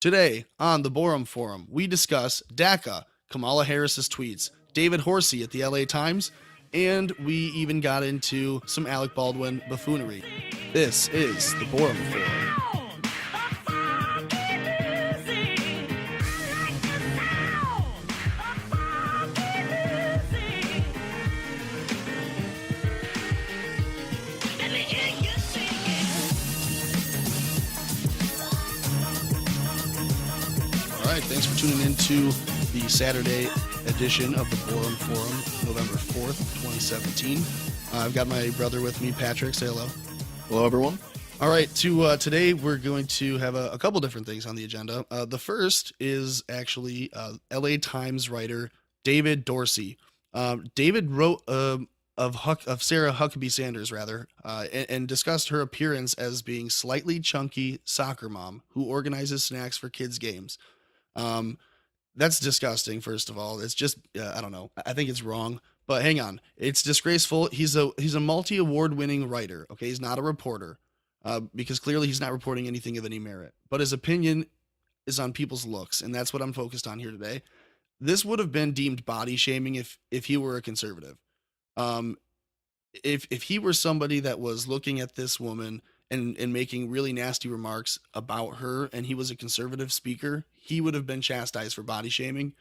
Today on the Borum Forum, we discuss DACA, Kamala Harris's tweets, David Horsey at the LA Times, and we even got into some Alec Baldwin buffoonery. This is the Borum Forum. Thanks for tuning into the Saturday edition of the Borum Forum, November 4th, 2017. I've got my brother with me, Patrick. Say hello. Hello, everyone. All right, today we're going to have a couple different things on the agenda. The first is actually LA Times writer David Dorsey. David wrote of Sarah Huckabee Sanders, and discussed her appearance as being slightly chunky soccer mom who organizes snacks for kids' games. That's disgusting. First of all, it's just, I don't know. I think it's wrong, but hang on. It's disgraceful. He's a multi-award winning writer. Okay. He's not a reporter, because clearly he's not reporting anything of any merit, but his opinion is on people's looks. And that's what I'm focused on here today. This would have been deemed body shaming if he were a conservative. If he were somebody that was looking at this woman and making really nasty remarks about her, and he was a conservative speaker, he would have been chastised for body shaming.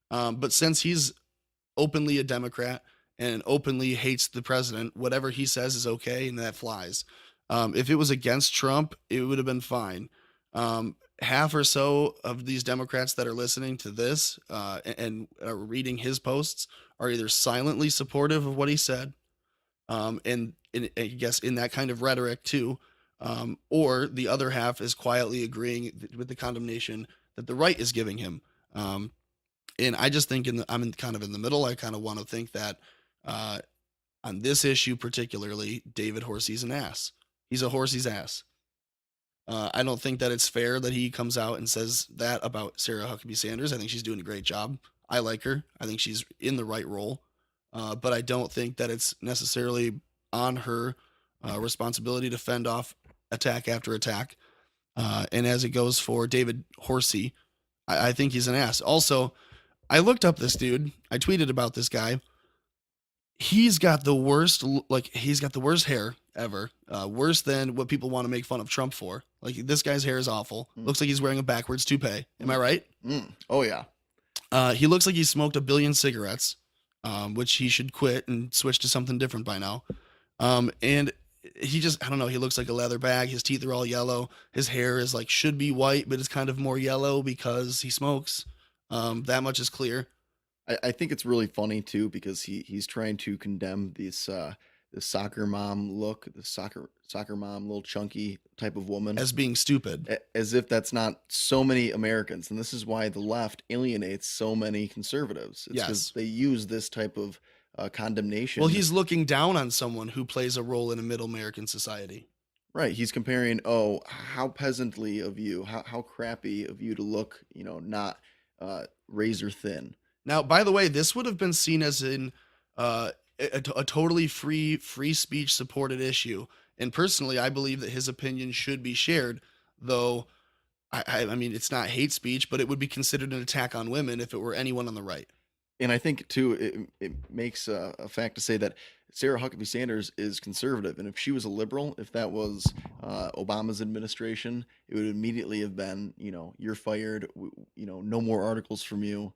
But since he's openly a Democrat and openly hates the president, whatever he says is okay, and that flies. If it was against Trump, it would have been fine. Half or so of these Democrats that are listening to this and are reading his posts are either silently supportive of what he said, and I guess in that kind of rhetoric too, or the other half is quietly agreeing with the condemnation that the right is giving him. And I just think I'm kind of in the middle. I kind of want to think that on this issue particularly, David Horsey's an ass. He's a horsey's ass. I don't think that it's fair that he comes out and says that about Sarah Huckabee Sanders. I think she's doing a great job. I like her. I think she's in the right role. But I don't think that it's necessarily on her responsibility to fend off attack after attack. And as it goes for David Horsey, I think he's an ass. Also, I looked up this dude. I tweeted about this guy. He's got the worst hair ever. Worse than what people want to make fun of Trump for. Like, this guy's hair is awful. Looks like he's wearing a backwards toupee. Am I right? Oh, yeah. He looks like he smoked 1 billion cigarettes, which he should quit and switch to something different by now. And he just, I don't know, he looks like a leather bag. His teeth are all yellow. His hair is like, should be white, but it's kind of more yellow because he smokes. That much is clear. I think it's really funny too, because he's trying to condemn this soccer mom look, the soccer mom, little chunky type of woman, as being stupid, as if that's not so many Americans. And this is why the left alienates so many conservatives. It's because they use this type of condemnation. Well, he's looking down on someone who plays a role in a middle American society. Right. He's comparing, how peasantly of you, how crappy of you to look, not razor thin. Now, by the way, this would have been seen as a totally free speech supported issue. And personally, I believe that his opinion should be shared, though I mean, it's not hate speech, but it would be considered an attack on women if it were anyone on the right. And I think, too, it makes a fact to say that Sarah Huckabee Sanders is conservative. And if she was a liberal, if that was Obama's administration, it would immediately have been, you're fired, no more articles from you.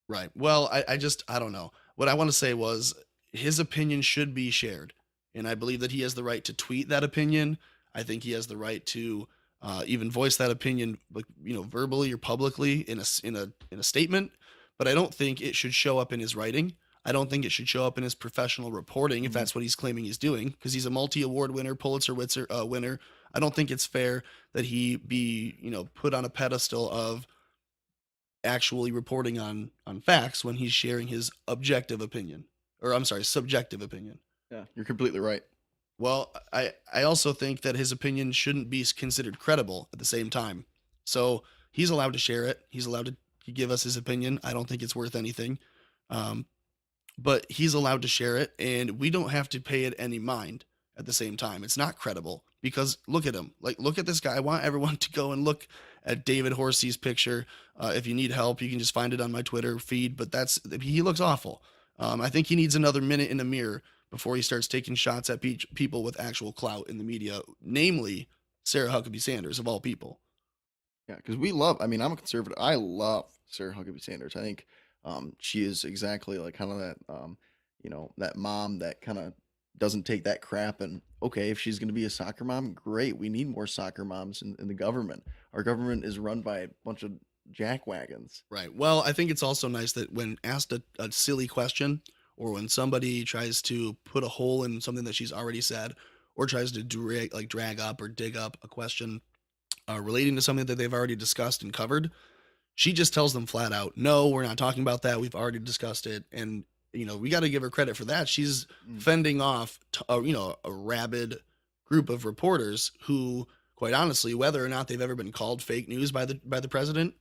Right. Well, I don't know. What I want to say was his opinion should be shared. And I believe that he has the right to tweet that opinion. I think he has the right to even voice that opinion, verbally or publicly in a statement. But I don't think it should show up in his writing. I don't think it should show up in his professional reporting, if that's what he's claiming he's doing, because he's a multi-award winner, Pulitzer winner. I don't think it's fair that he be, put on a pedestal of actually reporting on facts when he's sharing his subjective opinion. Yeah, you're completely right. Well, I also think that his opinion shouldn't be considered credible at the same time. So he's allowed to share it. He's allowed to give us his opinion. I don't think it's worth anything. But he's allowed to share it, and we don't have to pay it any mind at the same time. It's not credible because look at him. Like, look at this guy. I want everyone to go and look at David Horsey's picture. If you need help, you can just find it on my Twitter feed. But he looks awful. I think he needs another minute in the mirror before he starts taking shots at people with actual clout in the media, namely Sarah Huckabee Sanders, of all people. Yeah, because I'm a conservative. I love Sarah Huckabee Sanders. I think she is exactly like kind of that, that mom that kind of doesn't take that crap. And okay, if she's going to be a soccer mom, great. We need more soccer moms in the government. Our government is run by a bunch of jackwagons. Right. Well, I think it's also nice that when asked a silly question, or when somebody tries to put a hole in something that she's already said, or tries to drag up or dig up a question relating to something that they've already discussed and covered, she just tells them flat out, no, we're not talking about that. We've already discussed it. And, we got to give her credit for that. She's fending off, a rabid group of reporters who, quite honestly, whether or not they've ever been called fake news by the president,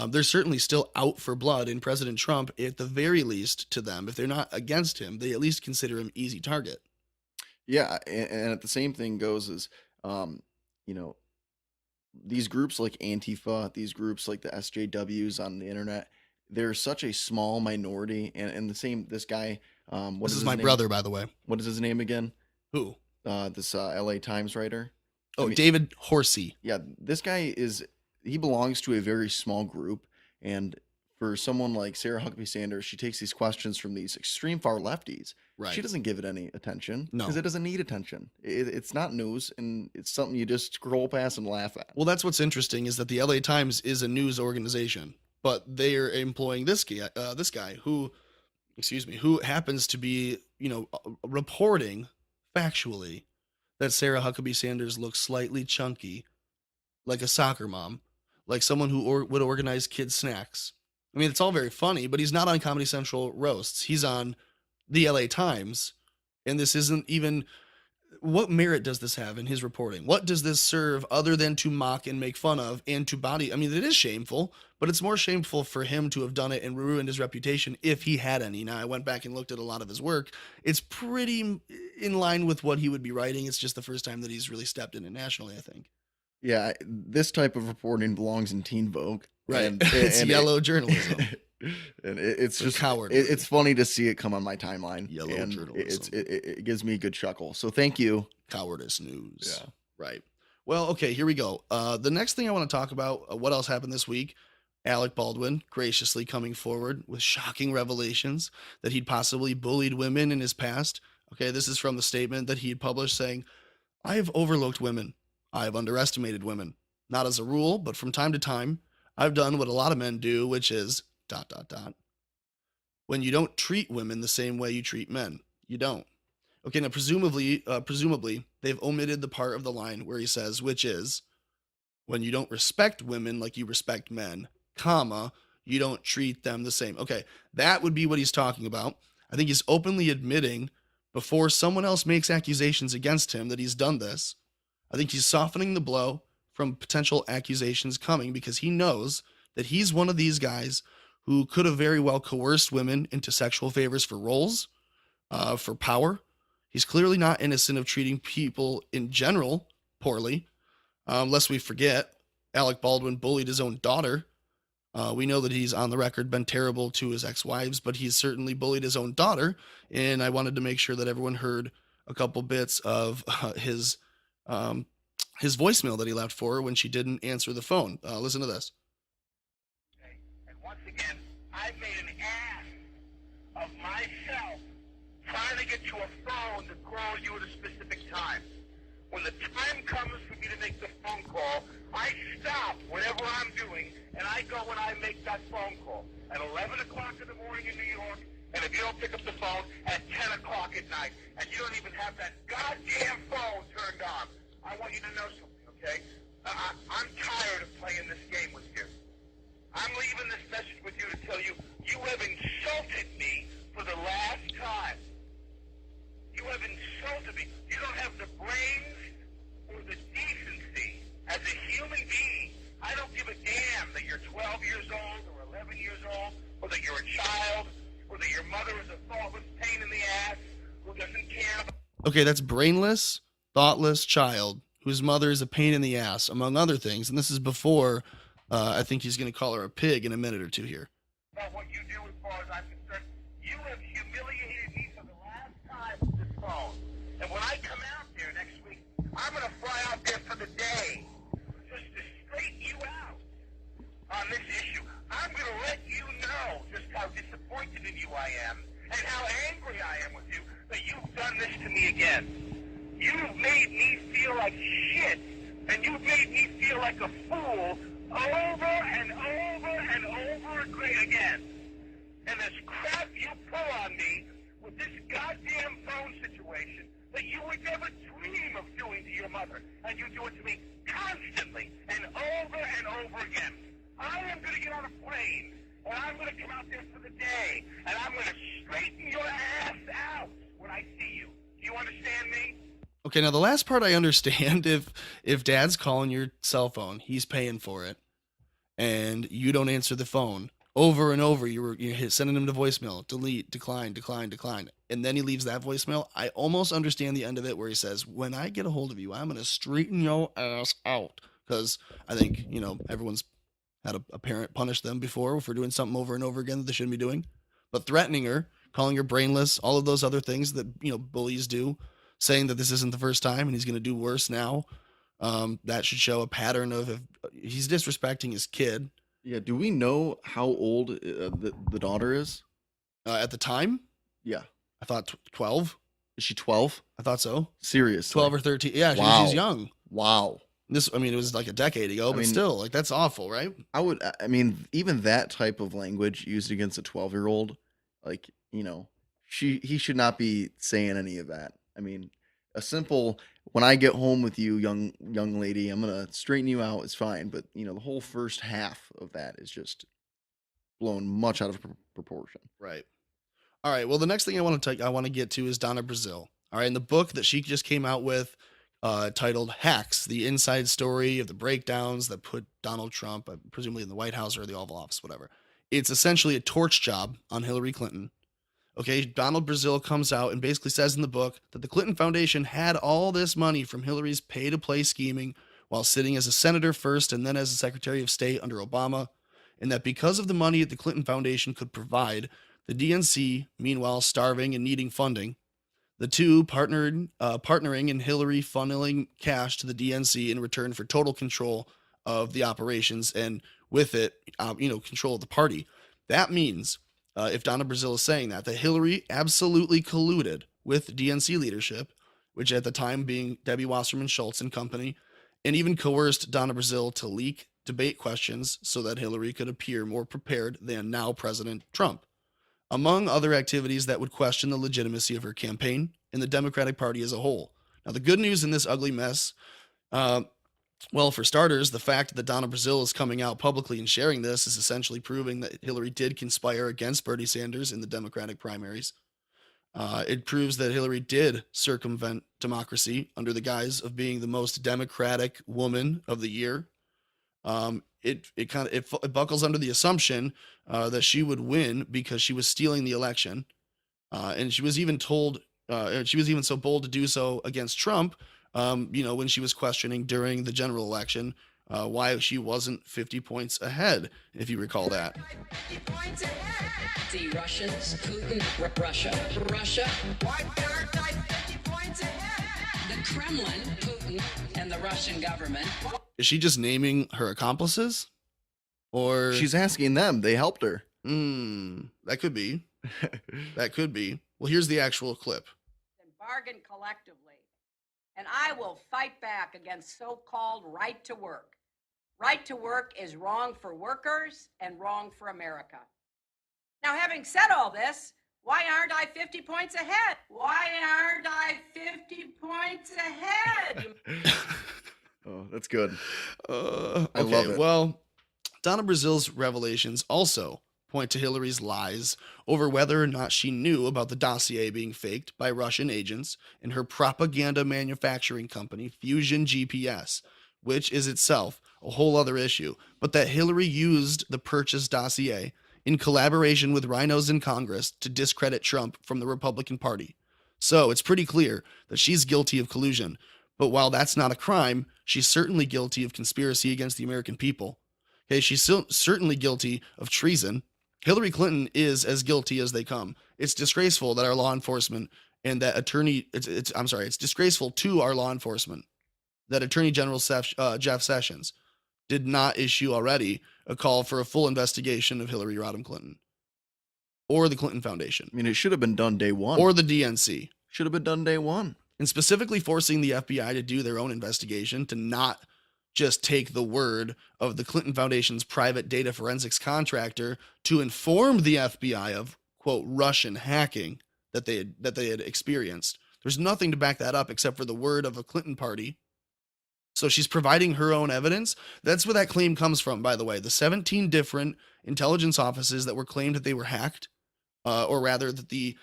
they're certainly still out for blood in President Trump. At the very least, to them, if they're not against him, they at least consider him easy target. Yeah, and at the same thing goes is, you know, these groups like Antifa, these groups like the SJWs on the internet, they're such a small minority. And this guy, This is my brother, by the way. What is his name again? Who? This LA Times writer. Oh, David Horsey. Yeah, this guy he belongs to a very small group. And for someone like Sarah Huckabee Sanders, she takes these questions from these extreme far lefties. Right. She doesn't give it any attention. No. Because it doesn't need attention. It's not news, and it's something you just scroll past and laugh at. Well, that's what's interesting is that the LA Times is a news organization, but they are employing this guy who happens to be, reporting factually that Sarah Huckabee Sanders looks slightly chunky, like a soccer mom, like someone who would organize kids' snacks. I mean, it's all very funny, but he's not on Comedy Central roasts. He's on the LA Times, and this isn't even. What merit does this have in his reporting? What does this serve other than to mock and make fun of and to body? I mean, it is shameful, but it's more shameful for him to have done it and ruined his reputation if he had any. Now, I went back and looked at a lot of his work. It's pretty in line with what he would be writing. It's just the first time that he's really stepped in it nationally, I think. Yeah, this type of reporting belongs in Teen Vogue. Right. It's yellow journalism. And it's just coward. It's funny to see it come on my timeline. Yellow and journalism. It gives me a good chuckle. So thank you. Cowardice news. Yeah. Right. Well, okay, here we go. The next thing I want to talk about, what else happened this week? Alec Baldwin graciously coming forward with shocking revelations that he'd possibly bullied women in his past. Okay, this is from the statement that he had published saying, I have overlooked women. I have underestimated women. Not as a rule, but from time to time, I've done what a lot of men do, which is ... When you don't treat women the same way you treat men, you don't. Okay, now presumably they've omitted the part of the line where he says, which is, when you don't respect women like you respect men, comma, you don't treat them the same. Okay, that would be what he's talking about. I think he's openly admitting before someone else makes accusations against him that he's done this. I think he's softening the blow from potential accusations coming because he knows that he's one of these guys who could have very well coerced women into sexual favors for roles, for power. He's clearly not innocent of treating people in general poorly. Lest we forget, Alec Baldwin bullied his own daughter. We know that he's on the record been terrible to his ex-wives, but he's certainly bullied his own daughter. And I wanted to make sure that everyone heard a couple bits of his voicemail that he left for her when she didn't answer the phone. Listen to this. Again, I made an ass of myself trying to get you a phone to call you at a specific time. When the time comes for me to make the phone call, I stop whatever I'm doing and I go and I make that phone call at 11 o'clock in the morning in New York, and if you don't pick up the phone, at 10 o'clock at night, and you don't even have that goddamn phone turned on. I want you to know something, okay? I'm tired of playing this game with you. I'm leaving this message with you to tell you, you have insulted me for the last time. You have insulted me. You don't have the brains or the decency as a human being. I don't give a damn that you're 12 years old or 11 years old, or that you're a child, or that your mother is a thoughtless pain in the ass who doesn't care about... Okay, that's brainless, thoughtless child whose mother is a pain in the ass, among other things. And this is before I think he's going to call her a pig in a minute or two here. About what you do as far as I'm concerned. You have humiliated me for the last time with this phone. And when I come out there next week, I'm going to fly out there for the day just to straighten you out on this issue. I'm going to let you know just how disappointed in you I am and how angry I am with you that you've done this to me again. You've made me feel like shit, and you've made me feel like a fool over and over and over again. And this crap you pull on me with this goddamn phone situation that you would never dream of doing to your mother, and you do it to me constantly and over again. I am going to get on a plane, and I'm going to come out there for the day, and I'm going to straighten your ass out when I see you. Do you understand me? Okay, now the last part I understand. If dad's calling your cell phone, he's paying for it, and you don't answer the phone over and over, you're sending him to voicemail, delete, decline, and then he leaves that voicemail. I almost understand the end of it where he says, when I get a hold of you, I'm going to straighten your ass out. Because I think, everyone's had a parent punish them before for doing something over and over again that they shouldn't be doing. But threatening her, calling her brainless, all of those other things that, bullies do, saying that this isn't the first time and he's going to do worse now. That should show a pattern of if he's disrespecting his kid. Yeah. Do we know how old the daughter is? At the time, Yeah. I thought 12. Is she 12? I thought so. Seriously? 12 or 13. Yeah, Wow. she's young. Wow. It was like a decade ago, but mean- still, like, that's awful, right? Even that type of language used against a 12-year-old, like, he should not be saying any of that. A simple, when I get home with you, young lady, I'm going to straighten you out, is fine. But, the whole first half of that is just blown much out of proportion. Right. All right. Well, the next thing I want to get to is Donna Brazile. All right. In the book that she just came out with, titled Hacks, the inside story of the breakdowns that put Donald Trump, presumably in the White House or the Oval Office, whatever. It's essentially a torch job on Hillary Clinton. Okay, Donald Brazile comes out and basically says in the book that the Clinton Foundation had all this money from Hillary's pay-to-play scheming while sitting as a senator first and then as a Secretary of State under Obama, and that because of the money that the Clinton Foundation could provide, the DNC, meanwhile starving and needing funding, the two partnering in Hillary funneling cash to the DNC in return for total control of the operations and with it, control of the party. That means, if Donna Brazile is saying that Hillary absolutely colluded with DNC leadership, which at the time being Debbie Wasserman Schultz and company, and even coerced Donna Brazile to leak debate questions so that Hillary could appear more prepared than now President Trump, among other activities that would question the legitimacy of her campaign and the Democratic Party as a whole. Now, the good news in this ugly mess, well, for starters, the fact that Donna Brazile is coming out publicly and sharing this is essentially proving that Hillary did conspire against Bernie Sanders in the Democratic primaries. It proves that Hillary did circumvent democracy under the guise of being the most democratic woman of the year. It buckles under the assumption that she would win because she was stealing the election, and she was even told, she was even so bold to do so against Trump. When she was questioning during the general election why she wasn't 50 points ahead, if you recall that. 50 points ahead. The Russians, Putin, Russia. Why aren't I 50 points ahead? The Kremlin, Putin, and the Russian government. Is she just naming her accomplices? Or She's asking them. They helped her. That could be. That could be. Well, here's the actual clip. And bargain collectively. And I will fight back against so-called right to work. Right to work is wrong for workers and wrong for America. Now, having said all this, why aren't I 50 points ahead? Why aren't I 50 points ahead? Oh, that's good. I love it. Well, Donna Brazile's revelations also point to Hillary's lies over whether or not she knew about the dossier being faked by Russian agents in her propaganda manufacturing company, Fusion GPS, which is itself a whole other issue, but that Hillary used the purchased dossier in collaboration with rhinos in Congress to discredit Trump from the Republican Party. So it's pretty clear that she's guilty of collusion. But while that's not a crime, she's certainly guilty of conspiracy against the American people. Okay, she's certainly guilty of treason. Hillary Clinton is as guilty as they come. It's disgraceful that our law enforcement and that it's disgraceful to our law enforcement that Attorney General Jeff Sessions did not issue already a call for a full investigation of Hillary Rodham Clinton or the Clinton Foundation I mean, it should have been done day one. or the DNC. Should have been done day one. And specifically forcing the FBI to do their own investigation, to not just take the word of the Clinton Foundation's private data forensics contractor to inform the FBI of, quote, Russian hacking that they had experienced. There's nothing to back that up except for the word of a Clinton party. So she's providing her own evidence. That's where that claim comes from, by the way. The 17 different intelligence offices that were claimed that they were hacked, or rather that the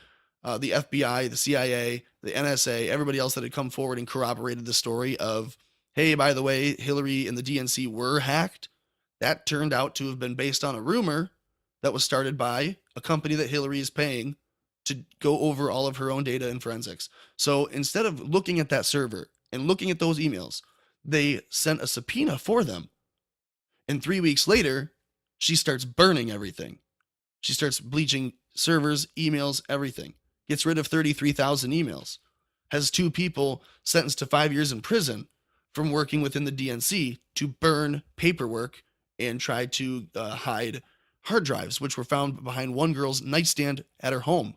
FBI, the CIA, the NSA, everybody else that had come forward and corroborated the story of, hey, by the way, Hillary and the DNC were hacked. That turned out to have been based on a rumor that was started by a company that Hillary is paying to go over all of her own data and forensics. So instead of looking at that server and looking at those emails, they sent a subpoena for them. And 3 weeks later, she starts burning everything. She starts bleaching servers, emails, everything. Gets rid of 33,000 emails. Has 2 people sentenced to 5 years in prison from working within the DNC to burn paperwork and try to hide hard drives, which were found behind one girl's nightstand at her home.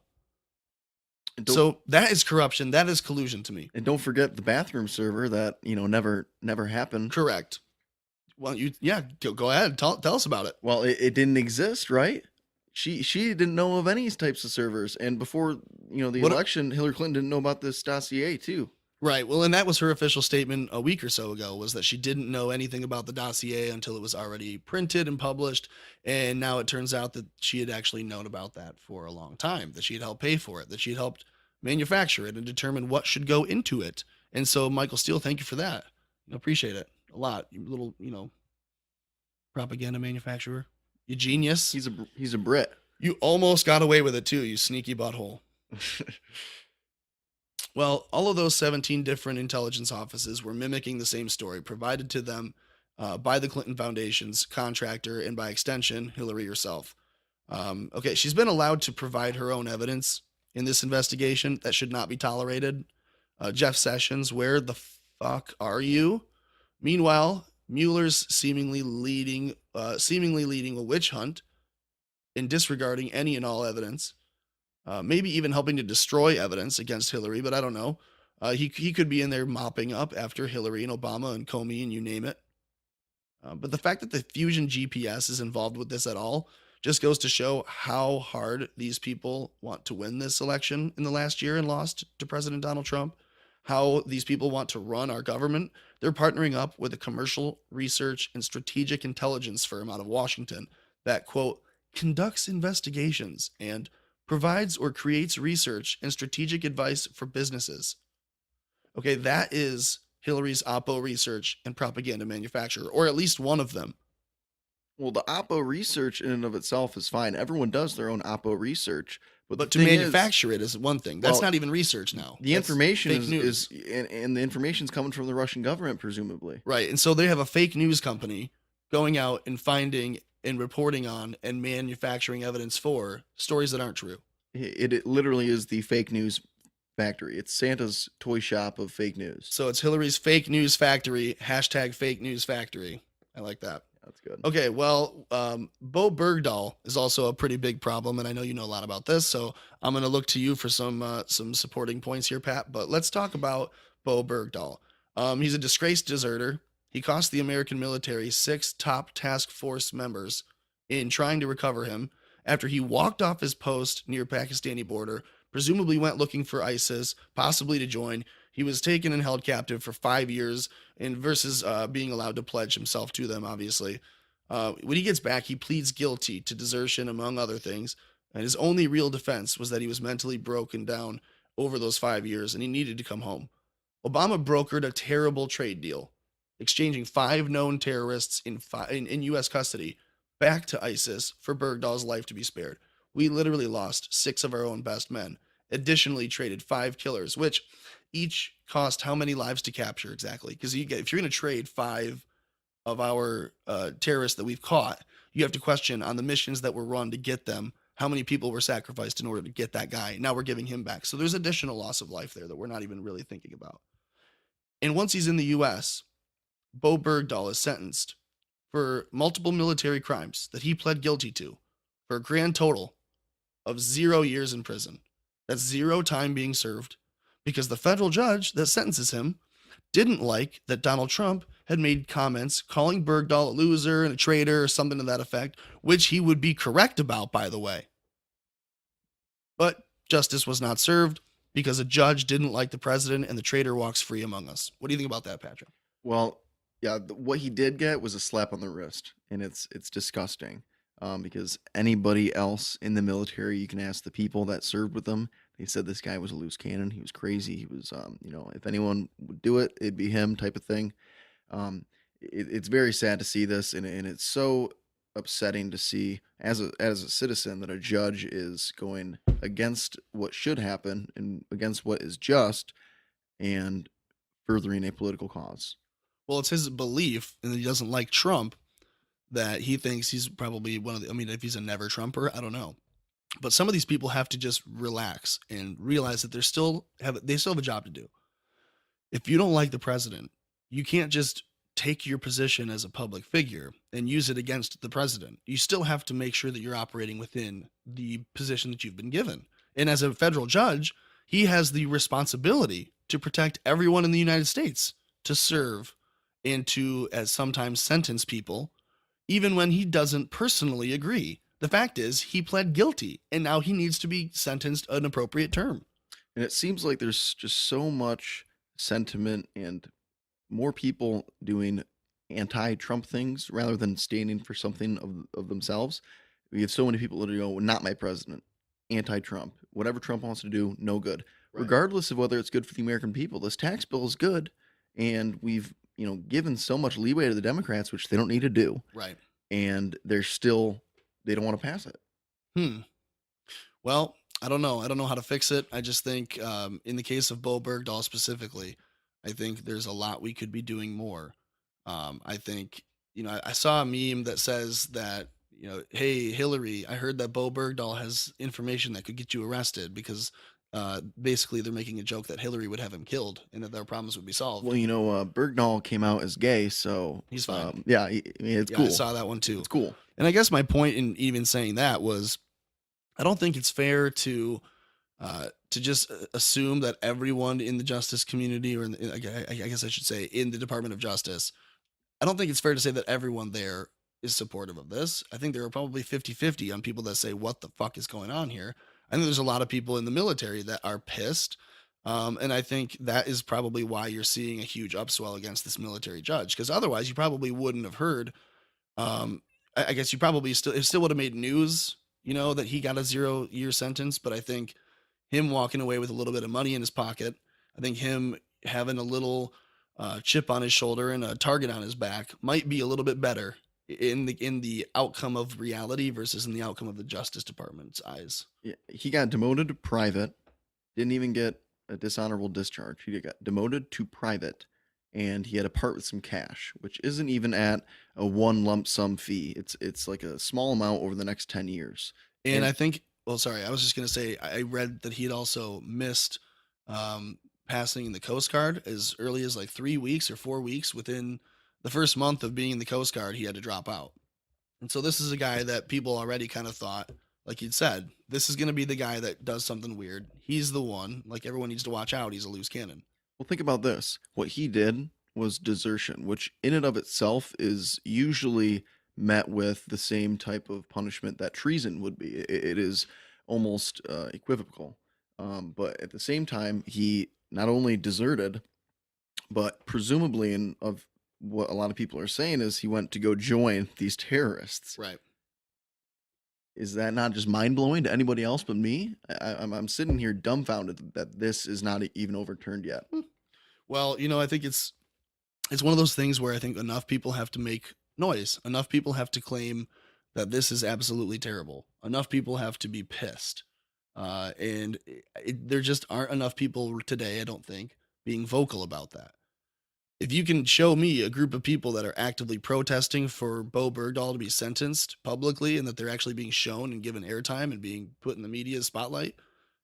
So that is corruption. That is collusion to me. And don't forget the bathroom server that, never happened. Correct. Well, go ahead. Tell us about it. Well, it didn't exist, right? She didn't know of any types of servers. And before, the election, Hillary Clinton didn't know about this dossier too. Right. Well, and that was her official statement a week or so ago, was that she didn't know anything about the dossier until it was already printed and published. And now it turns out that she had actually known about that for a long time, that she had helped pay for it, that she had helped manufacture it and determine what should go into it. And so, Michael Steele, thank you for that. Appreciate it a lot. You little, propaganda manufacturer. You genius. He's a Brit. You almost got away with it too, you sneaky butthole. Well, all of those 17 different intelligence offices were mimicking the same story provided to them by the Clinton Foundation's contractor and by extension, Hillary herself. Okay, she's been allowed to provide her own evidence in this investigation that should not be tolerated. Jeff Sessions, where the fuck are you? Meanwhile, Mueller's seemingly leading a witch hunt in disregarding any and all evidence. Maybe even helping to destroy evidence against Hillary, but I don't know. He could be in there mopping up after Hillary and Obama and Comey and you name it. But the fact that the Fusion GPS is involved with this at all just goes to show how hard these people want to win this election in the last year and lost to President Donald Trump. How these people want to run our government. They're partnering up with a commercial research and strategic intelligence firm out of Washington that, quote, conducts investigations and provides or creates research and strategic advice for businesses. Okay, that is Hillary's Oppo research and propaganda manufacturer, or at least one of them. Well, the Oppo research in and of itself is fine. Everyone does their own Oppo research. But to manufacture it is one thing. That's not even research now. The information is and the information's coming from the Russian government, presumably. Right, and so they have a fake news company going out and finding and reporting on and manufacturing evidence for stories that aren't true. It literally is the fake news factory. It's Santa's toy shop of fake news. So it's Hillary's fake news factory, hashtag fake news factory. I like that. That's good. Okay, well, Bowe Bergdahl is also a pretty big problem, and I know you know a lot about this, so I'm going to look to you for some supporting points here, Pat. But let's talk about Bowe Bergdahl. He's a disgraced deserter. He cost the American military 6 top task force members in trying to recover him after he walked off his post near Pakistani border, presumably went looking for ISIS, possibly to join. He was taken and held captive for 5 years and versus being allowed to pledge himself to them, obviously. When he gets back, he pleads guilty to desertion, among other things. And his only real defense was that he was mentally broken down over those 5 years and he needed to come home. Obama brokered a terrible trade deal, exchanging 5 known terrorists in U.S. custody back to ISIS for Bergdahl's life to be spared. We literally lost 6 of our own best men. additionally traded 5 killers, which each cost how many lives to capture exactly? Because if you're going to trade 5 of our terrorists that we've caught, you have to question on the missions that were run to get them, how many people were sacrificed in order to get that guy. Now we're giving him back. So there's additional loss of life there that we're not even really thinking about. And once he's in the U.S., Bowe Bergdahl is sentenced for multiple military crimes that he pled guilty to for a grand total of 0 years in prison. That's 0 time being served because the federal judge that sentences him didn't like that Donald Trump had made comments calling Bergdahl a loser and a traitor or something to that effect, which he would be correct about, by the way. But justice was not served because a judge didn't like the president and the traitor walks free among us. What do you think about that, Patrick? Well, yeah, what he did get was a slap on the wrist, and it's disgusting. Because anybody else in the military, you can ask the people that served with him. They said this guy was a loose cannon. He was crazy. He was, if anyone would do it, it'd be him, type of thing. It's very sad to see this, and it's so upsetting to see as a citizen that a judge is going against what should happen and against what is just, and furthering a political cause. Well, it's his belief, and he doesn't like Trump, that he thinks he's probably one of the, I mean, if he's a never Trumper, I don't know. But some of these people have to just relax and realize that they still have a job to do. If you don't like the president, you can't just take your position as a public figure and use it against the president. You still have to make sure that you're operating within the position that you've been given. And as a federal judge, he has the responsibility to protect everyone in the United States, to serve and to, as sometimes, sentence people, even when he doesn't personally agree. The fact is, he pled guilty, and now he needs to be sentenced an appropriate term. And it seems like there's just so much sentiment and more people doing anti-Trump things rather than standing for something of themselves. We have so many people that go, not my president, anti-Trump, whatever Trump wants to do, no good. Right. Regardless of whether it's good for the American people, this tax bill is good, and we've given so much leeway to the Democrats, which they don't need to do. Right. And they don't want to pass it. Well, I don't know. I don't know how to fix it. I just think in the case of Bowe Bergdahl specifically, I think there's a lot we could be doing more. I think, I saw a meme that says that, hey, Hillary, I heard that Bowe Bergdahl has information that could get you arrested because basically they're making a joke that Hillary would have him killed and that their problems would be solved. Well, Bergdahl came out as gay, so he's fine. It's cool. I saw that one too. It's cool. And I guess my point in even saying that was, I don't think it's fair to just assume that everyone in the justice community, or I guess I should say in the Department of Justice, I don't think it's fair to say that everyone there is supportive of this. I think there are probably 50-50 on people that say, what the fuck is going on here? I think there's a lot of people in the military that are pissed. And I think that is probably why you're seeing a huge upswell against this military judge, because otherwise you probably wouldn't have heard. I guess you probably still would have made news, that he got a 0-year sentence. But I think him walking away with a little bit of money in his pocket, I think him having a little chip on his shoulder and a target on his back might be a little bit better in the outcome of reality versus in the outcome of the Justice Department's eyes. Yeah, he got demoted to private, didn't even get a dishonorable discharge. He got demoted to private, and he had to part with some cash, which isn't even at a one lump sum fee. It's like a small amount over the next 10 years. And I think, well, sorry, I was just going to say, I read that he had also missed passing in the Coast Guard as early as like 3 weeks or 4 weeks. Within the first month of being in the Coast Guard, he had to drop out. And so this is a guy that people already kind of thought, like you'd said, this is going to be the guy that does something weird. He's the one, like everyone needs to watch out. He's a loose cannon. Well, think about this. What he did was desertion, which in and of itself is usually met with the same type of punishment that treason would be. It is almost equivocal. But at the same time, he not only deserted, but presumably, and of what a lot of people are saying, is he went to go join these terrorists. Right. Is that not just mind-blowing to anybody else but me? I'm sitting here dumbfounded that this is not even overturned yet. Well, I think it's one of those things where I think enough people have to make noise. Enough people have to claim that this is absolutely terrible. Enough people have to be pissed. And there just aren't enough people today, I don't think, being vocal about that. If you can show me a group of people that are actively protesting for Bowe Bergdahl to be sentenced publicly and that they're actually being shown and given airtime and being put in the media spotlight,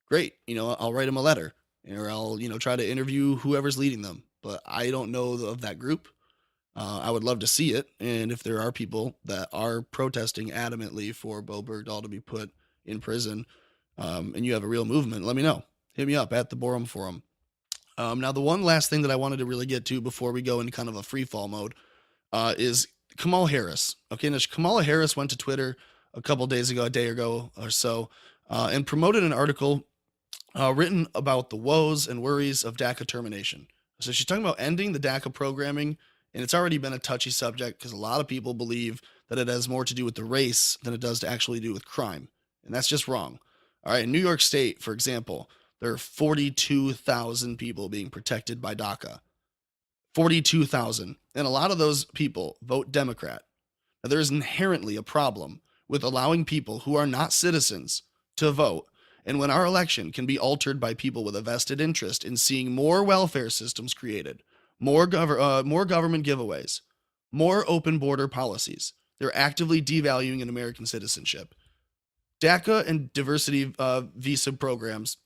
great. I'll write them a letter or I'll, try to interview whoever's leading them. But I don't know of that group. I would love to see it. And if there are people that are protesting adamantly for Bowe Bergdahl to be put in prison, and you have a real movement, let me know. Hit me up at the Borum Forum. Now, the one last thing that I wanted to really get to before we go into kind of a free fall mode is Kamala Harris. Okay, now Kamala Harris went to Twitter a day ago or so, and promoted an article written about the woes and worries of DACA termination. So she's talking about ending the DACA programming, and it's already been a touchy subject because a lot of people believe that it has more to do with the race than it does to actually do with crime, and that's just wrong. All right, in New York State, for example, there are 42,000 people being protected by DACA. 42,000. And a lot of those people vote Democrat. Now, there is inherently a problem with allowing people who are not citizens to vote. And when our election can be altered by people with a vested interest in seeing more welfare systems created, more government giveaways, more open border policies, they're actively devaluing an American citizenship. DACA and diversity visa programs,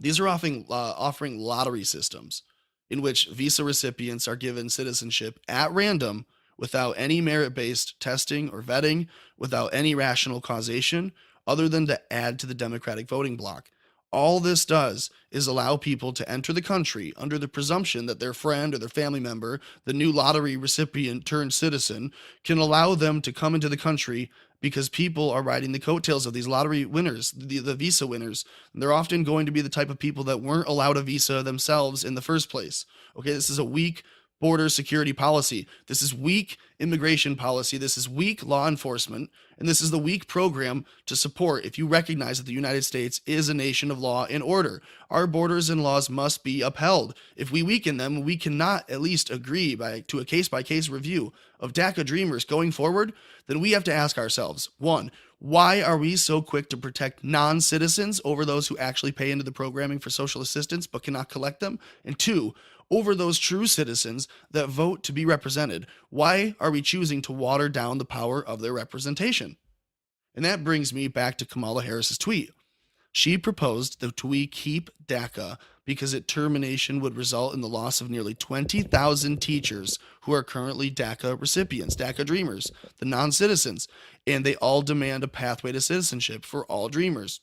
these are offering lottery systems in which visa recipients are given citizenship at random without any merit-based testing or vetting, without any rational causation, other than to add to the Democratic voting bloc. All this does is allow people to enter the country under the presumption that their friend or their family member, the new lottery recipient turned citizen, can allow them to come into the country because people are riding the coattails of these lottery winners, the visa winners. They're often going to be the type of people that weren't allowed a visa themselves in the first place. Okay, this is a weak border security policy. This is weak immigration policy. This is weak law enforcement. And this is the weak program to support if you recognize that the United States is a nation of law and order. Our borders and laws must be upheld. If we weaken them, we cannot at least agree to a case-by-case review of DACA dreamers going forward, then we have to ask ourselves, one, why are we so quick to protect non-citizens over those who actually pay into the programming for social assistance but cannot collect them? And two, over those true citizens that vote to be represented, why are we choosing to water down the power of their representation? And that brings me back to Kamala Harris's tweet. She proposed that we keep DACA because its termination would result in the loss of nearly 20,000 teachers who are currently DACA recipients, DACA dreamers, the non-citizens, and they all demand a pathway to citizenship for all dreamers.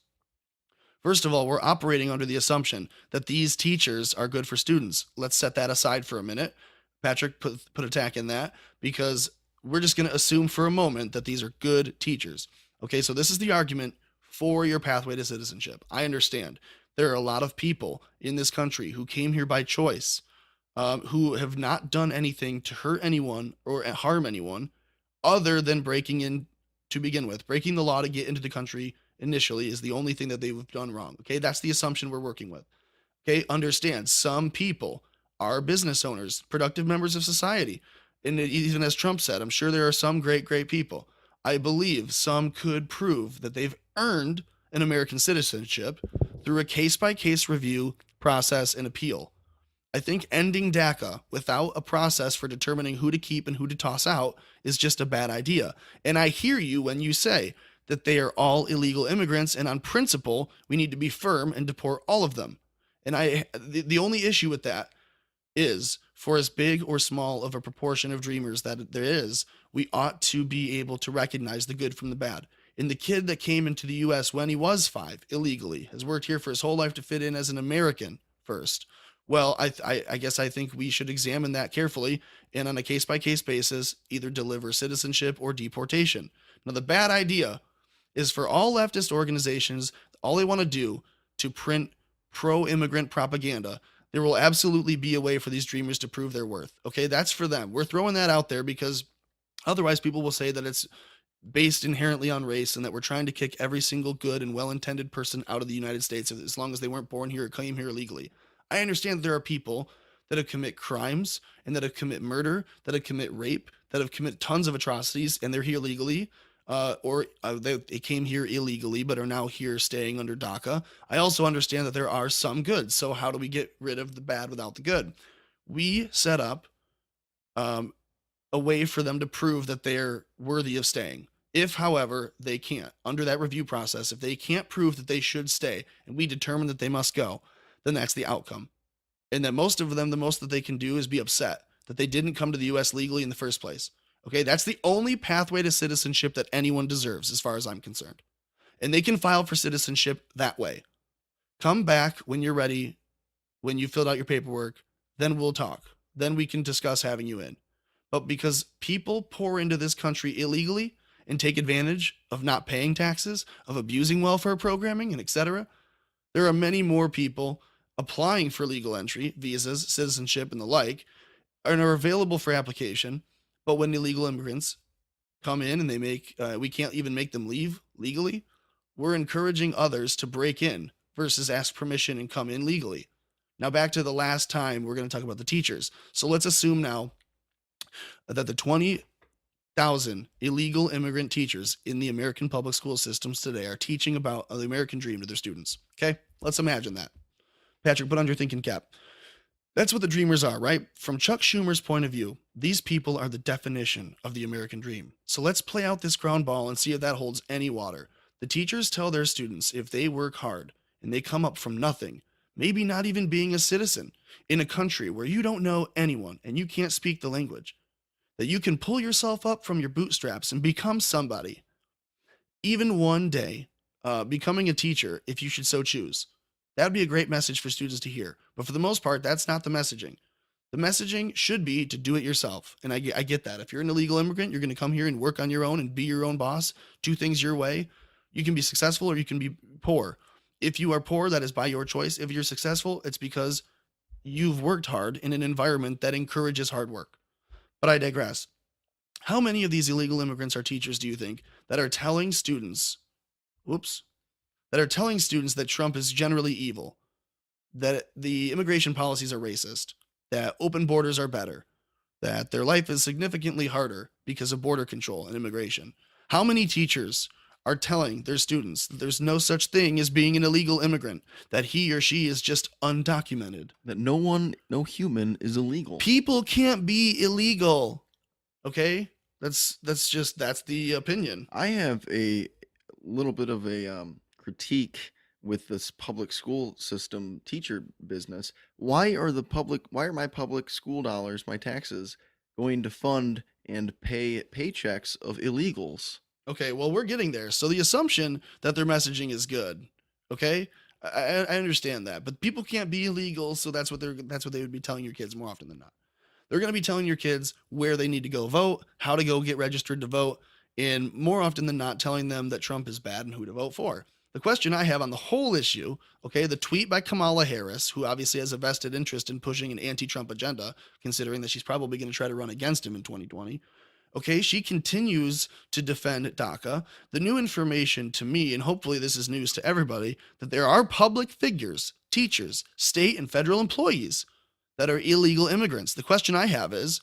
First of all, we're operating under the assumption that these teachers are good for students. Let's set that aside for a minute. Patrick, put a tack in that, because we're just going to assume for a moment that these are good teachers. Okay, so this is the argument for your pathway to citizenship. I understand there are a lot of people in this country who came here by choice, who have not done anything to hurt anyone or harm anyone other than breaking in to begin with. Breaking the law to get into the country initially is the only thing that they've done wrong. Okay, that's the assumption we're working with. Okay, understand some people are business owners, productive members of society. And even as Trump said, I'm sure there are some great people. I believe some could prove that they've earned an American citizenship through a case-by-case review process and appeal. I think ending DACA without a process for determining who to keep and who to toss out is just a bad idea. And I hear you when you say that they are all illegal immigrants, and on principle, we need to be firm and deport all of them. And the only issue with that is, for as big or small of a proportion of dreamers that there is, we ought to be able to recognize the good from the bad. And the kid that came into the U.S. when he was 5 illegally has worked here for his whole life to fit in as an American first. Well, I guess I think we should examine that carefully and on a case-by-case basis either deliver citizenship or deportation. Now, the bad idea is for all leftist organizations, all they want to do to print pro-immigrant propaganda, there will absolutely be a way for these dreamers to prove their worth. Okay, that's for them. We're throwing that out there because otherwise people will say that it's based inherently on race and that we're trying to kick every single good and well-intended person out of the United States as long as they weren't born here or came here illegally. I understand that there are people that have commit crimes and that have commit murder, that have commit rape, that have committed tons of atrocities, and they're here legally. they came here illegally but are now here staying under DACA. I also understand that there are some good. So how do we get rid of the bad without the good? We set up a way for them to prove that they're worthy of staying. If, however, they can't, under that review process, if they can't prove that they should stay and we determine that they must go, then that's the outcome. And that most of them, the most that they can do is be upset that they didn't come to the US legally in the first place. Okay, that's the only pathway to citizenship that anyone deserves, as far as I'm concerned. And they can file for citizenship that way. Come back when you're ready, when you filled out your paperwork, then we'll talk. Then we can discuss having you in. But because people pour into this country illegally and take advantage of not paying taxes, of abusing welfare programming, and etc., there are many more people applying for legal entry, visas, citizenship, and the like, and are available for application. But when illegal immigrants come in and we can't even make them leave legally, we're encouraging others to break in versus ask permission and come in legally. Now back to the last time, we're going to talk about the teachers. So let's assume now that the 20,000 illegal immigrant teachers in the American public school systems today are teaching about the American dream to their students. Okay, let's imagine that. Patrick, put on your thinking cap. That's what the dreamers are, right? From Chuck Schumer's point of view, these people are the definition of the American dream. So let's play out this ground ball and see if that holds any water. The teachers tell their students if they work hard and they come up from nothing, maybe not even being a citizen, in a country where you don't know anyone and you can't speak the language, that you can pull yourself up from your bootstraps and become somebody. Even one day, becoming a teacher, if you should so choose. That would be a great message for students to hear. But for the most part, that's not the messaging. The messaging should be to do it yourself. And I get that. If you're an illegal immigrant, you're going to come here and work on your own and be your own boss, do things your way. You can be successful or you can be poor. If you are poor, that is by your choice. If you're successful, it's because you've worked hard in an environment that encourages hard work. But I digress. How many of these illegal immigrants are teachers, do you think, that are telling students, that Trump is generally evil, that the immigration policies are racist, that open borders are better, that their life is significantly harder because of border control and immigration? How many teachers are telling their students that there's no such thing as being an illegal immigrant, that he or she is just undocumented? That no human is illegal. People can't be illegal. Okay? That's the opinion. I have a little bit of a critique with this public school system teacher business. Why are my public school dollars, my taxes, going to fund and pay paychecks of illegals? Okay, well, we're getting there. So the assumption that their messaging is good, okay? I understand that, but people can't be illegal, so that's what they would be telling your kids more often than not. They're going to be telling your kids where they need to go vote, how to go get registered to vote, and more often than not telling them that Trump is bad and who to vote for. The question I have on the whole issue, okay, the tweet by Kamala Harris, who obviously has a vested interest in pushing an anti-Trump agenda, considering that she's probably going to try to run against him in 2020. Okay, she continues to defend DACA. The new information to me, and hopefully this is news to everybody, that there are public figures, teachers, state and federal employees that are illegal immigrants. The question I have is,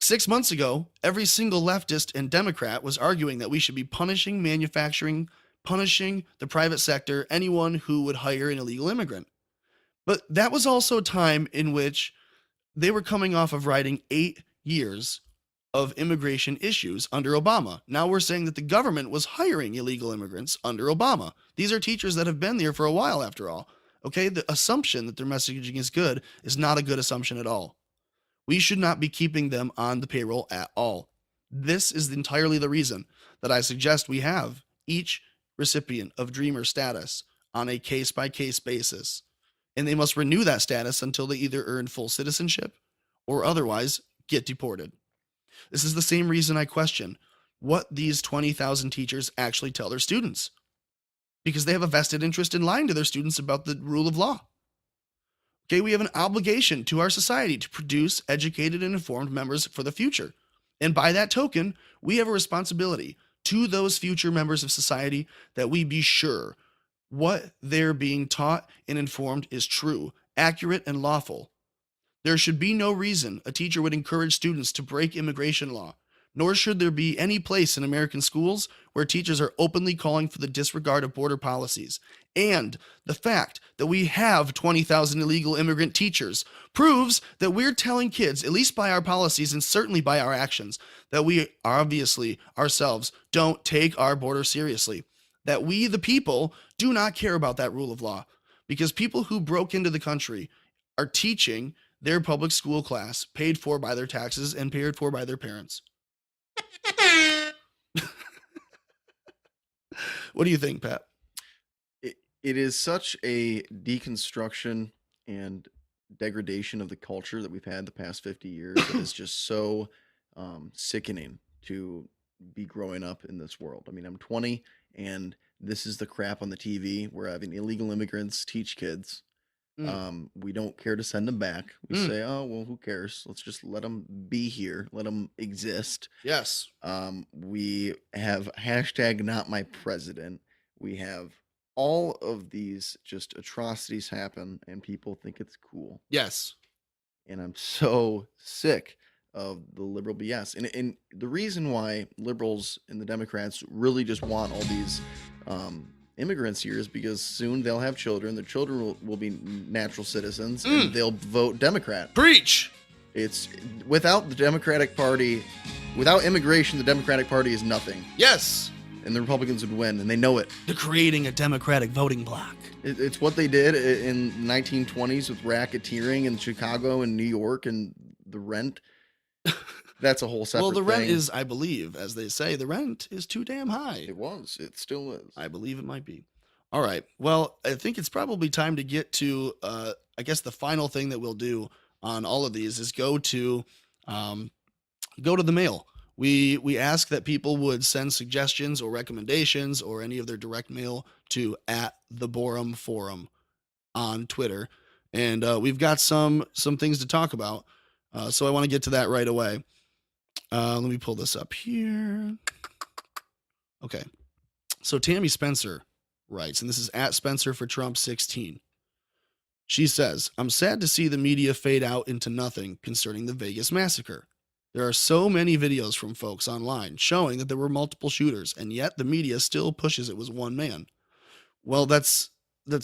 6 months ago, every single leftist and Democrat was arguing that we should be punishing manufacturing, punishing the private sector, anyone who would hire an illegal immigrant. But that was also a time in which they were coming off of writing 8 years of immigration issues under Obama. Now we're saying that the government was hiring illegal immigrants under Obama. These are teachers that have been there for a while, after all. Okay, the assumption that their messaging is good is not a good assumption at all. We should not be keeping them on the payroll at all. This is entirely the reason that I suggest we have each recipient of Dreamer status on a case-by-case basis, and they must renew that status until they either earn full citizenship or otherwise get deported. This is the same reason I question what these 20,000 teachers actually tell their students, because they have a vested interest in lying to their students about the rule of law. Okay, we have an obligation to our society to produce educated and informed members for the future. And by that token, we have a responsibility to those future members of society that we be sure what they're being taught and informed is true, accurate, and lawful. There should be no reason a teacher would encourage students to break immigration law, nor should there be any place in American schools where teachers are openly calling for the disregard of border policies. And the fact that we have 20,000 illegal immigrant teachers proves that we're telling kids, at least by our policies and certainly by our actions, that we obviously ourselves don't take our border seriously. That we, the people, do not care about that rule of law. Because people who broke into the country are teaching their public school class, paid for by their taxes and paid for by their parents. What do you think, Pat? It is such a deconstruction and degradation of the culture that we've had the past 50 years that is just so sickening to be growing up in this world. I mean, I'm 20 and this is the crap on the TV. We're having illegal immigrants teach kids. We don't care to send them back. We say, oh, well, who cares? Let's just let them be here. Let them exist. Yes. We have hashtag not my president. We have all of these just atrocities happen and people think it's cool. Yes. And I'm so sick of the liberal BS. And the reason why liberals and the Democrats really just want all these immigrants here is because soon they'll have children. Their children will be natural citizens and they'll vote Democrat. Preach. It's without the Democratic Party, without immigration, the Democratic Party is nothing. Yes. And the Republicans would win, and they know it. They're creating a Democratic voting bloc. It's what they did in 1920s with racketeering in Chicago and New York and the rent. That's a whole separate Well, the rent thing. is, I believe, as they say, the rent is too damn high. It was. It still is. I believe it might be. All right. Well, I think it's probably time to get to, I guess the final thing that we'll do on all of these is go to the mail. We ask that people would send suggestions or recommendations or any of their direct mail to @TheBorumForum on Twitter. And we've got some things to talk about. So I want to get to that right away. Let me pull this up here. Okay. So Tammy Spencer writes, and this is @SpencerForTrump16. She says, I'm sad to see the media fade out into nothing concerning the Vegas massacre. There are so many videos from folks online showing that there were multiple shooters, and yet the media still pushes it was one man. Well, that's a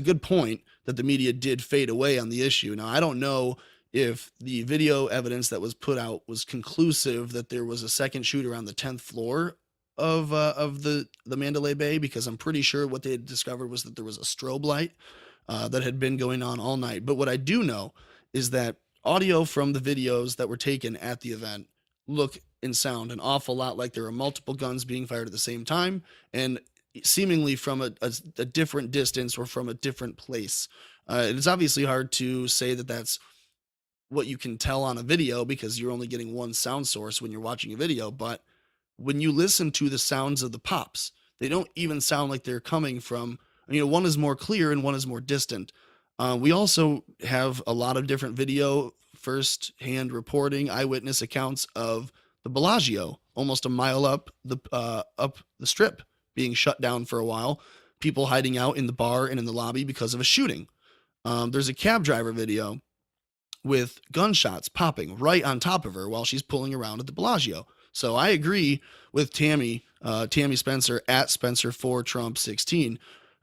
good point that the media did fade away on the issue. Now, I don't know if the video evidence that was put out was conclusive that there was a second shooter on the 10th floor of the Mandalay Bay, because I'm pretty sure what they had discovered was that there was a strobe light that had been going on all night. But what I do know is that audio from the videos that were taken at the event look and sound an awful lot like there are multiple guns being fired at the same time, and seemingly from a different distance or from a different place. It is obviously hard to say that that's what you can tell on a video because you're only getting one sound source when you're watching a video. But when you listen to the sounds of the pops, they don't even sound like they're coming from, one is more clear and one is more distant. We also have a lot of different video, first-hand reporting, eyewitness accounts of the Bellagio, almost a mile up the strip, being shut down for a while. People hiding out in the bar and in the lobby because of a shooting. There's a cab driver video with gunshots popping right on top of her while she's pulling around at the Bellagio. So I agree with Tammy Spencer @SpencerForTrump16.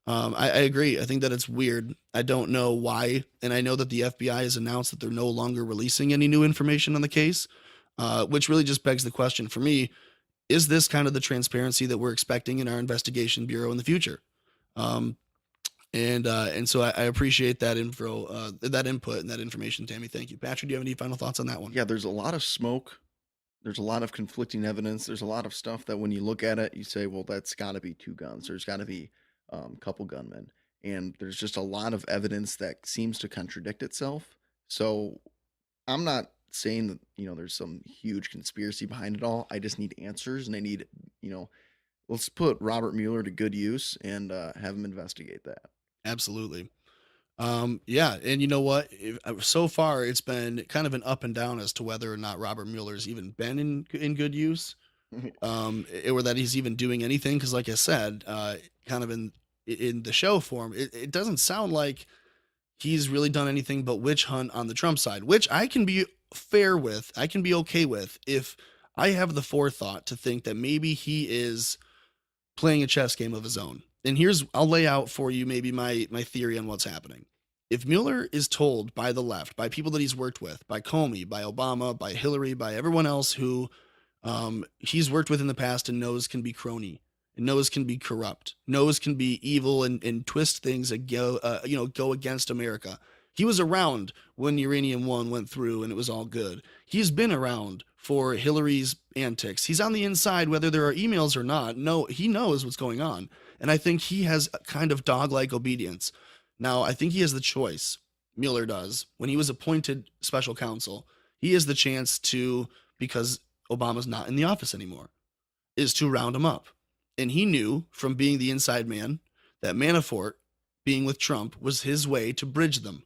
I agree. I think that it's weird. I don't know why. And I know that the FBI has announced that they're no longer releasing any new information on the case, which really just begs the question for me, is this kind of the transparency that we're expecting in our investigation bureau in the future? And so I appreciate that info, that input and that information, Tammy. Thank you. Patrick, do you have any final thoughts on that one? Yeah, there's a lot of smoke. There's a lot of conflicting evidence. There's a lot of stuff that when you look at it, you say, well, that's got to be two guns. There's got to be a couple gunmen. And there's just a lot of evidence that seems to contradict itself. So I'm not saying that, there's some huge conspiracy behind it all. I just need answers, and I need, let's put Robert Mueller to good use and have him investigate that. Absolutely. Yeah. And you know what? So far, it's been kind of an up and down as to whether or not Robert Mueller's even been in good use, or that he's even doing anything. Because like I said, kind of in the show form, it doesn't sound like he's really done anything but witch hunt on the Trump side, which I can be fair with. I can be okay with if I have the forethought to think that maybe he is playing a chess game of his own. And I'll lay out for you maybe my theory on what's happening. If Mueller is told by the left, by people that he's worked with, by Comey, by Obama, by Hillary, by everyone else who he's worked with in the past and knows can be crony, and knows can be corrupt, knows can be evil and twist things that go against America. He was around when Uranium One went through and it was all good. He's been around for Hillary's antics. He's on the inside, whether there are emails or not. No, he knows what's going on. And I think he has a kind of dog-like obedience. Now, I think he has the choice, Mueller does, when he was appointed special counsel, he has the chance to, because Obama's not in the office anymore, is to round him up. And he knew from being the inside man that Manafort being with Trump was his way to bridge them.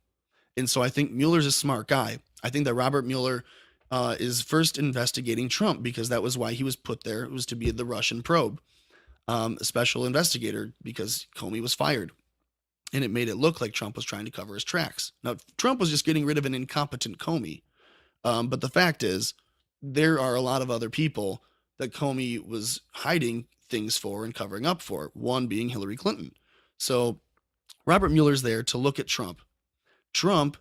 And so I think Mueller's a smart guy. I think that Robert Mueller is first investigating Trump because that was why he was put there. It was to be the Russian probe, a special investigator, because Comey was fired. And it made it look like Trump was trying to cover his tracks. Now, Trump was just getting rid of an incompetent Comey. But the fact is, there are a lot of other people that Comey was hiding things for and covering up for, one being Hillary Clinton. So Robert Mueller's there to look at Trump. Trump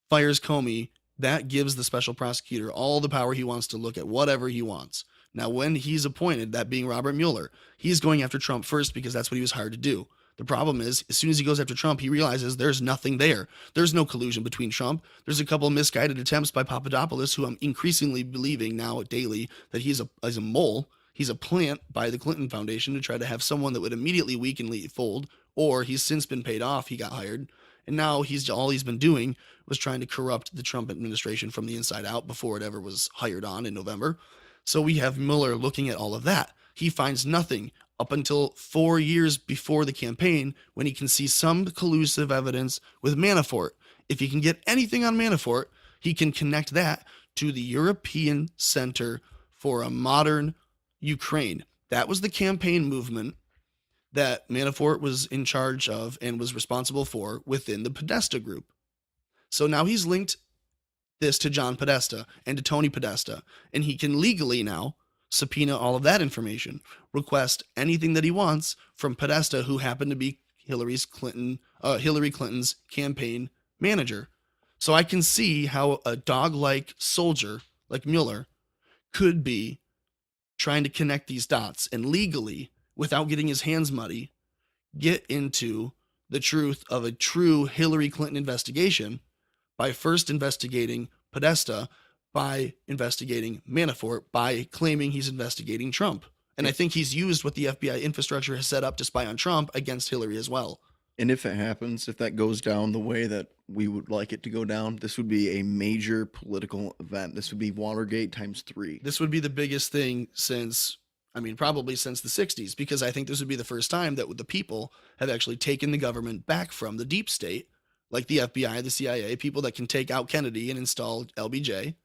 fires Comey. That gives the special prosecutor all the power he wants to look at whatever he wants. Now, when he's appointed, that being Robert Mueller, he's going after Trump first because that's what he was hired to do. The problem is, as soon as he goes after Trump, he realizes there's nothing there. There's no collusion between Trump. There's a couple of misguided attempts by Papadopoulos, who I'm increasingly believing now daily that he's a mole. He's a plant by the Clinton Foundation to try to have someone that would immediately weaken fold, or he's since been paid off. He got hired. And now all he's been doing was trying to corrupt the Trump administration from the inside out before it ever was hired on in November. So we have Mueller looking at all of that. He finds nothing up until 4 years before the campaign when he can see some collusive evidence with Manafort. If he can get anything on Manafort, he can connect that to the European Center for a Modern Ukraine. That was the campaign movement that Manafort was in charge of and was responsible for within the Podesta group. So now he's linked this to John Podesta and to Tony Podesta, and he can legally now subpoena all of that information, request anything that he wants from Podesta, who happened to be Hillary Clinton's campaign manager. So I can see how a dog-like soldier like Mueller could be trying to connect these dots and legally, without getting his hands muddy, get into the truth of a true Hillary Clinton investigation by first investigating Podesta, by investigating Manafort, by claiming he's investigating Trump. And I think he's used what the FBI infrastructure has set up to spy on Trump against Hillary as well. And if it happens, if that goes down the way that we would like it to go down, this would be a major political event. This would be Watergate times 3. This would be the biggest thing probably since the 60s, because I think this would be the first time that the people have actually taken the government back from the deep state, like the FBI, the CIA, people that can take out Kennedy and install LBJ.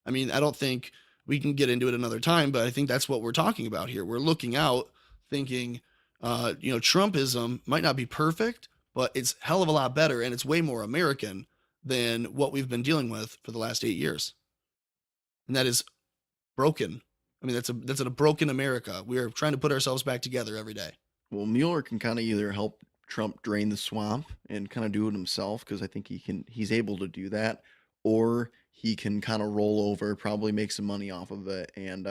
I don't think we can get into it another time, but I think that's what we're talking about here. We're looking out thinking, Trumpism might not be perfect, but it's hell of a lot better, and it's way more American than what we've been dealing with for the last 8 years. And that is broken. That's a broken America. We are trying to put ourselves back together every day. Well, Mueller can kind of either help Trump drain the swamp and kind of do it himself, because I think he's able to do that, or he can kind of roll over, probably make some money off of it, and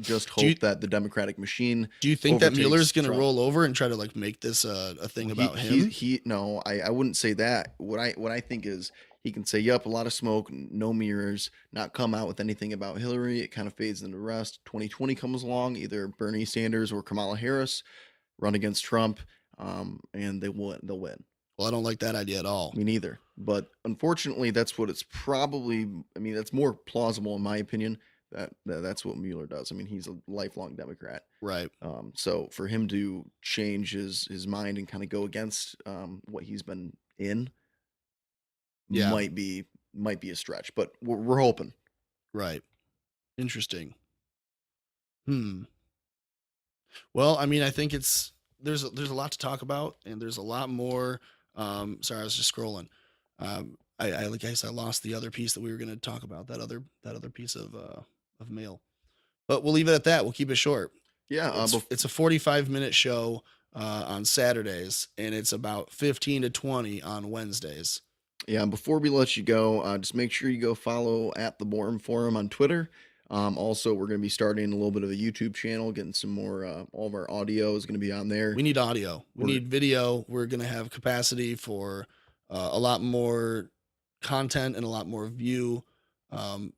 just hope that the Democratic machine. Do you think that overtakes Mueller's going to Trump. roll over and try to make this a thing about him? No, I wouldn't say that. What I think is he can say, "Yup, a lot of smoke, no mirrors," not come out with anything about Hillary. It kind of fades into the rest. 2020 comes along, either Bernie Sanders or Kamala Harris run against Trump, and they'll win. Well, I don't like that idea at all. Me neither. But unfortunately, that's what it's probably. That's more plausible in my opinion. That's what Mueller does. He's a lifelong Democrat. Right. So for him to change his mind and kind of go against what he's been in, might be a stretch. But we're hoping. Right. Interesting. Well, I think there's a lot to talk about, and there's a lot more. Sorry, I was just scrolling. I guess I lost the other piece that we were going to talk about. That other piece of of mail. But we'll leave it at that. We'll keep it short. Yeah, It's a 45-minute show on Saturdays, and it's about 15 to 20 on Wednesdays. yeah. Before we let you go, just make sure you go follow at the Borum Forum on Twitter. Also, we're going to be starting a little bit of a YouTube channel, getting some more. All of our audio is going to be on there. We need audio. We need video. We're going to have capacity for a lot more content and a lot more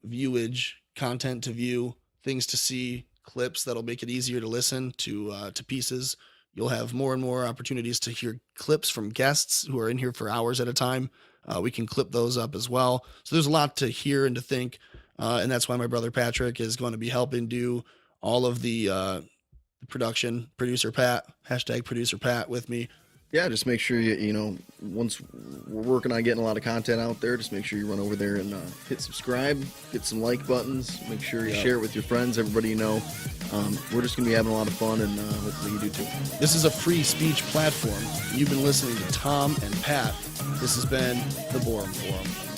viewage, content to view, things to see, clips that'll make it easier to listen to pieces. You'll have more and more opportunities to hear clips from guests who are in here for hours at a time. We can clip those up as well. So there's a lot to hear and to think. And that's why my brother Patrick is going to be helping do all of the production. Producer Pat, #producer Pat with me. Yeah, just make sure once we're working on getting a lot of content out there, just make sure you run over there and hit subscribe, hit some like buttons, make sure you share it with your friends, everybody you know. We're just going to be having a lot of fun, and hopefully you do too. This is a free speech platform. You've been listening to Tom and Pat. This has been the Borum Forum.